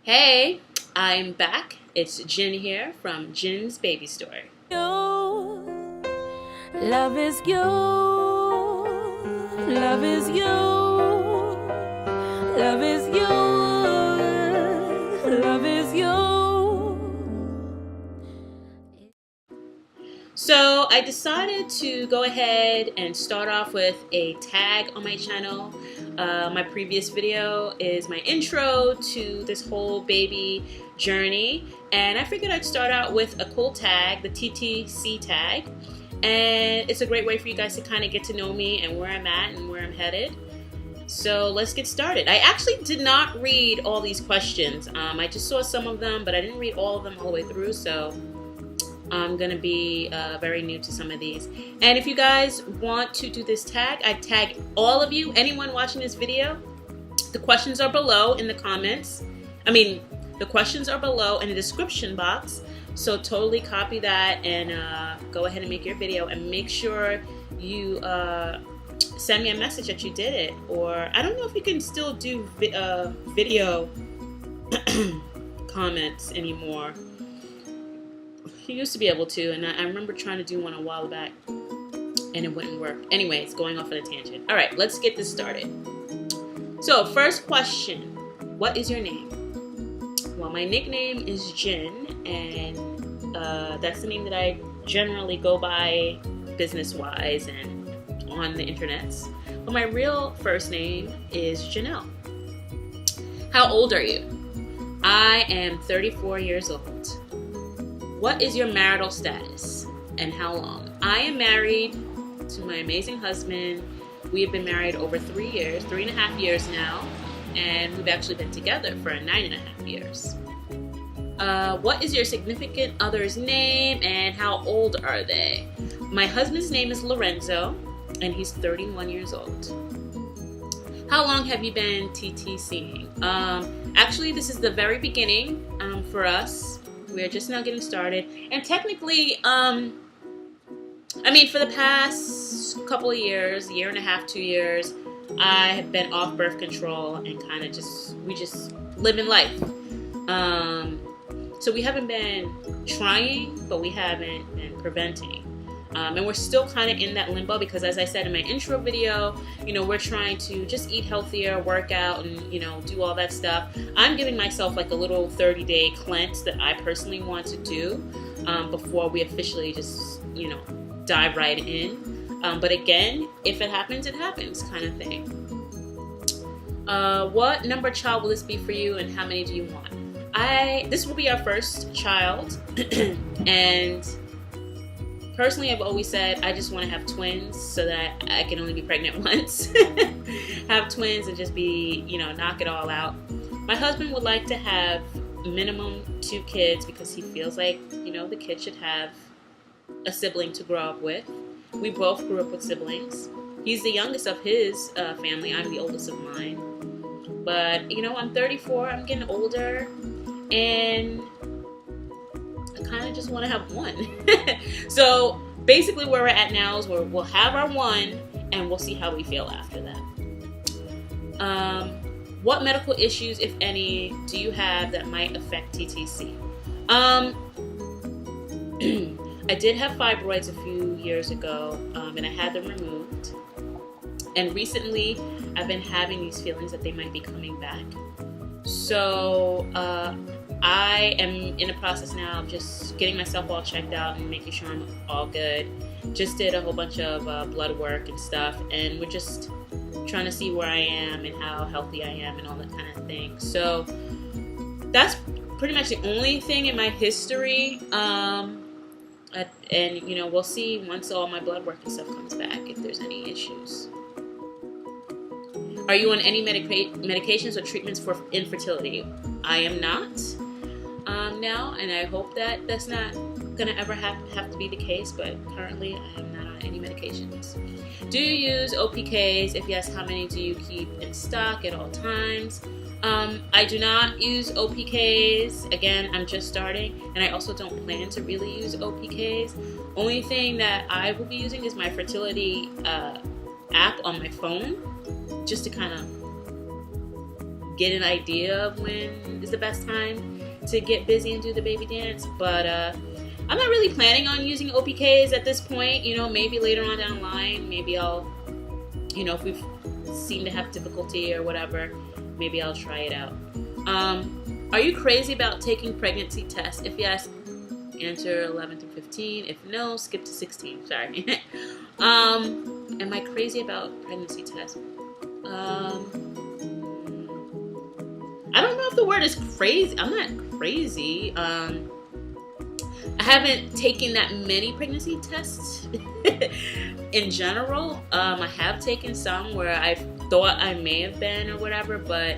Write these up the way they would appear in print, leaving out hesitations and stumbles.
Hey, I'm back. It's Jen here from Jen's Baby Story. Love is you. Love is you. Love is you. Love is you. So I decided to go ahead and start off with a tag on my channel. My previous video is my intro to this whole baby journey, and I figured I'd start out with a cool tag, the TTC Tag, and it's a great way for you guys to kind of get to know me and where I'm at and where I'm headed. So let's get started. I actually did not read all these questions. I just saw some of them, but I didn't read all of them all the way through, so I'm going to be very new to some of these. And if you guys want to do this tag, I tag all of you, anyone watching this video. The questions are below in the comments. The questions are below in the description box. So totally copy that and go ahead and make your video. And make sure you send me a message that you did it. Or I don't know if you can still do video comments anymore. You used to be able to, and I remember trying to do one a while back, and it wouldn't work. Anyways, going off on a tangent. All right, let's get this started. So, first question, what is your name? Well, my nickname is Jen, and that's the name that I generally go by business-wise and on the internets. But my real first name is Janelle. How old are you? I am 34 years old. What is your marital status and how long? I am married to my amazing husband. We have been married over 3 years, 3.5 years now, and we've actually been together for 9.5 years. What is your significant other's name and how old are they? My husband's name is Lorenzo, and he's 31 years old. How long have you been TTCing? Actually, this is the very beginning for us. We're just now getting started. And technically, for the past couple of years, 1.5 to 2 years, I have been off birth control and kind of we just living life. So we haven't been trying, but we haven't been preventing. And we're still kind of in that limbo because, as I said in my intro video, we're trying to just eat healthier, work out, and, do all that stuff. I'm giving myself like a little 30-day cleanse that I personally want to do before we officially just, dive right in. But again, if it happens kind of thing. What number child will this be for you and how many do you want? This will be our first child, and personally, I've always said I just want to have twins so that I can only be pregnant once. Have twins and just be, knock it all out. My husband would like to have minimum 2 kids because he feels like, the kid should have a sibling to grow up with. We both grew up with siblings. He's the youngest of his family. I'm the oldest of mine. But, I'm 34. I'm getting older. And I kind of just want to have one. So basically where we're at now is we'll have our one and we'll see how we feel after that. What medical issues, if any, do you have that might affect TTC? I did have fibroids a few years ago, and I had them removed. And recently I've been having these feelings that they might be coming back. So I am in the process now of just getting myself all checked out and making sure I'm all good. Just did a whole bunch of blood work and stuff, and we're just trying to see where I am and how healthy I am and all that kind of thing. So that's pretty much the only thing in my history. And we'll see once all my blood work and stuff comes back if there's any issues. Are you on any medications or treatments for infertility? I am not now, and I hope that that's not going to ever have to be the case, but currently I am not on any medications. Do you use OPKs? If yes, how many do you keep in stock at all times? I do not use OPKs. Again, I'm just starting, and I also don't plan to really use OPKs. Only thing that I will be using is my fertility app on my phone, just to kind of get an idea of when is the best time to get busy and do the baby dance. But I'm not really planning on using OPKs at this point. Maybe later on down the line, maybe I'll, if we seem to have difficulty or whatever, maybe I'll try it out. Are you crazy about taking pregnancy tests? If yes, answer 11 through 15. If no, skip to 16. Sorry. Am I crazy about pregnancy tests? I don't know if the word is crazy. I'm not crazy. I haven't taken that many pregnancy tests in general. I have taken some where I thought I may have been or whatever, but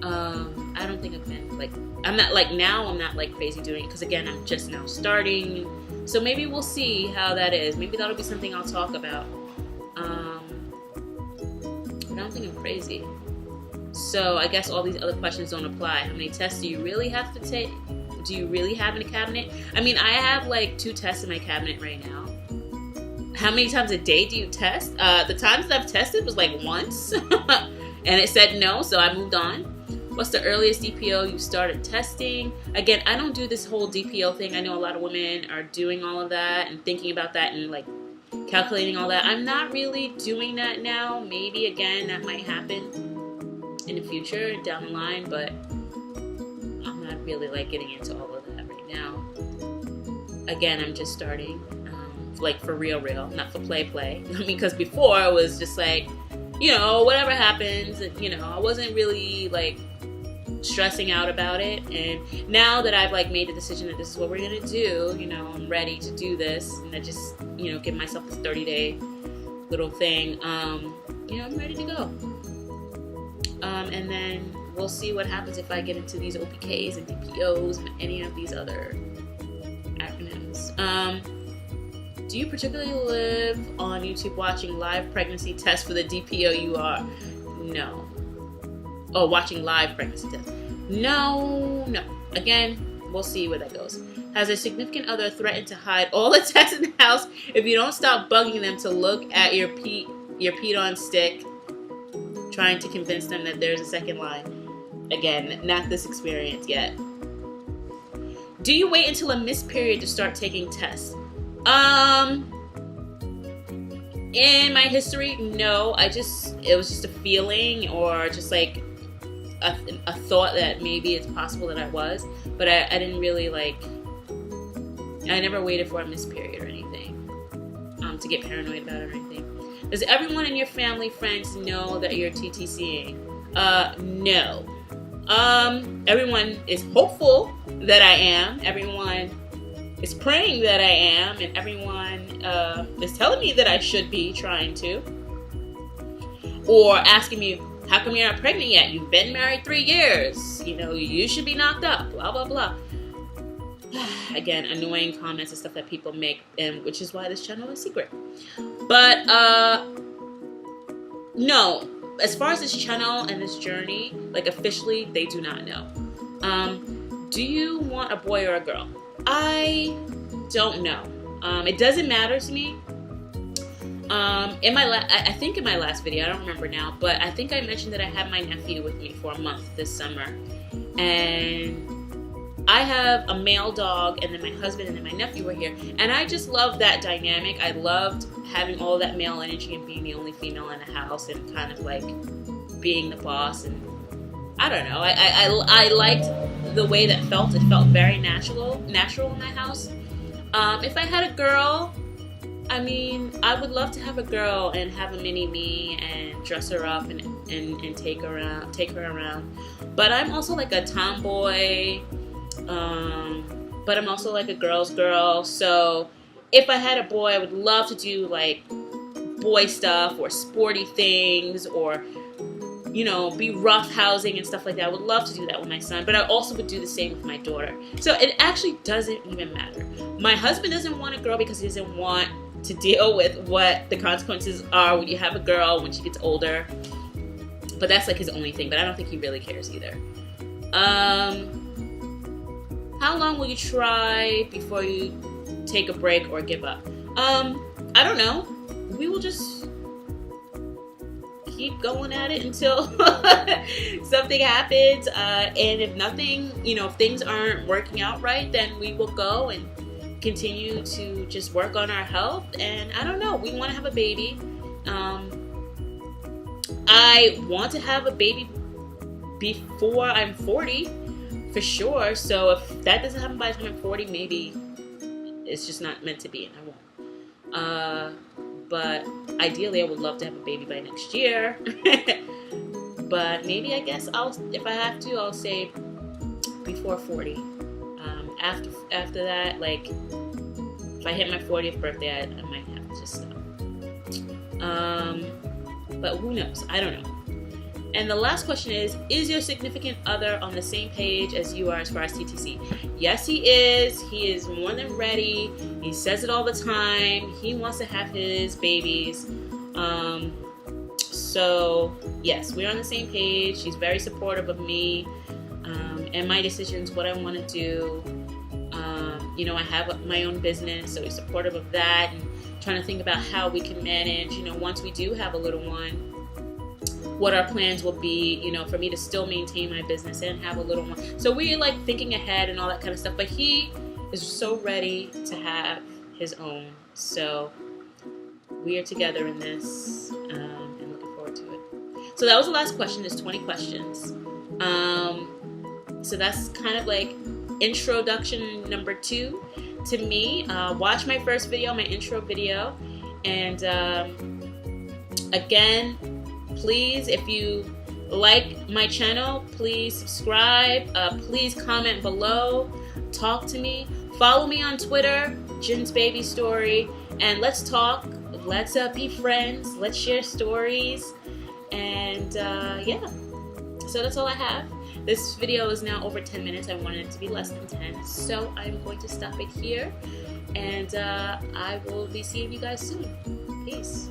I don't think I've been I'm not crazy doing it, because again, I'm just now starting. So maybe we'll see how that is. Maybe that'll be something I'll talk about. But I don't think I'm crazy. So I guess all these other questions don't apply. How many tests do you really have to take? Do you really have in a cabinet? I mean, I have 2 tests in my cabinet right now. How many times a day do you test? The times that I've tested was once. And it said no, so I moved on. What's the earliest DPO you started testing? Again, I don't do this whole DPO thing. I know a lot of women are doing all of that and thinking about that and calculating all that. I'm not really doing that now. Maybe again that might happen in the future down the line, but I'm not really getting into all of that right now. Again, I'm just starting, for real, not for play. I mean, because before it was just whatever happens, and I wasn't really stressing out about it. And now that I've made the decision that this is what we're gonna do, I'm ready to do this, and I just give myself this 30-day little thing. I'm ready to go. And then we'll see what happens if I get into these OPKs and DPOs and any of these other acronyms. Do you particularly live on YouTube watching live pregnancy tests for the DPO you are? No. Oh, watching live pregnancy tests. No. Again, we'll see where that goes. Has a significant other threatened to hide all the tests in the house if you don't stop bugging them to look at your Pete on stick, trying to convince them that there's a second line? Again, not this experience yet. Do you wait until a missed period to start taking tests? In my history, no. It was just a feeling, or just a thought that maybe it's possible that I was, but I didn't really I never waited for a missed period or anything, to get paranoid about it or anything. Does everyone in your family, friends know that you're TTCing? No. Everyone is hopeful that I am. Everyone is praying that I am, and everyone is telling me that I should be trying to, or asking me, how come you're not pregnant yet? You've been married 3 years. You should be knocked up, blah, blah, blah. Again, annoying comments and stuff that people make, and which is why this channel is secret. But, no, as far as this channel and this journey, officially, they do not know. Do you want a boy or a girl? I don't know. It doesn't matter to me. I think in my last video, I don't remember now, but I think I mentioned that I had my nephew with me for a month this summer, and I have a male dog, and then my husband and then my nephew were here, and I just loved that dynamic. I loved having all that male energy and being the only female in the house, and kind of being the boss, and I don't know. I liked the way that felt. It felt very natural in my house. If I had a girl, I mean, I would love to have a girl and have a mini me and dress her up and take her around. But I'm also a tomboy. But I'm also a girl's girl. So if I had a boy, I would love to do boy stuff or sporty things, or be roughhousing and stuff like that. I would love to do that with my son, but I also would do the same with my daughter. So it actually doesn't even matter. My husband doesn't want a girl because he doesn't want to deal with what the consequences are when you have a girl when she gets older. But that's his only thing, but I don't think he really cares either. How long will you try before you take a break or give up? I don't know. We will just keep going at it until something happens. And if nothing, if things aren't working out right, then we will go and continue to just work on our health. And I don't know, we want to have a baby. I want to have a baby before I'm 40, for sure. So if that doesn't happen by the time I'm 40, maybe it's just not meant to be, and I won't. But ideally, I would love to have a baby by next year. But maybe, I guess, if I have to, I'll say before 40. After that, like, if I hit my 40th birthday, I might have to just stop. But who knows? I don't know. And the last question is your significant other on the same page as you are as far as TTC? Yes, he is. He is more than ready. He says it all the time. He wants to have his babies. So, yes, we're on the same page. He's very supportive of me and my decisions, what I want to do. I have my own business, so he's supportive of that, and trying to think about how we can manage, once we do have a little one, what our plans will be, for me to still maintain my business and have a little one. So we're like thinking ahead and all that kind of stuff, but he is so ready to have his own. So we are together in this and looking forward to it. So that was the last question. There's 20 questions. So that's kind of like introduction number 2 to me. Watch my first video, my intro video. And again, please, if you like my channel, please subscribe. Please comment below. Talk to me. Follow me on Twitter, Jin's Baby Story. And let's talk. Let's be friends. Let's share stories. And yeah. So that's all I have. This video is now over 10 minutes. I wanted it to be less than 10. So I'm going to stop it here. And I will be seeing you guys soon. Peace.